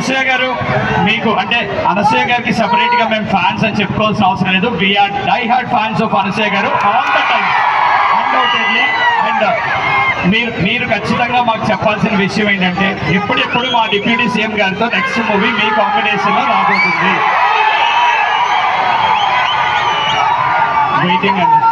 అనసూయ గారు, మీకు అంటే అనసూయ గారికి సెపరేట్ గా మేము ఫ్యాన్స్ అని చెప్పుకోవాల్సిన అవసరం లేదు. We're die hard fans of Anasuya గారు all the time undoubtedly. And మీరు ఖచ్చితంగా మాకు చెప్పాల్సిన విషయం ఏంటంటే, ఎప్పుడెప్పుడు మా డిప్యూటీ సీఎం గారితో నెక్స్ట్ మూవీ మీ కాంబినేషన్ లో రాబోతుంది. వెయిటింగ్ అండి.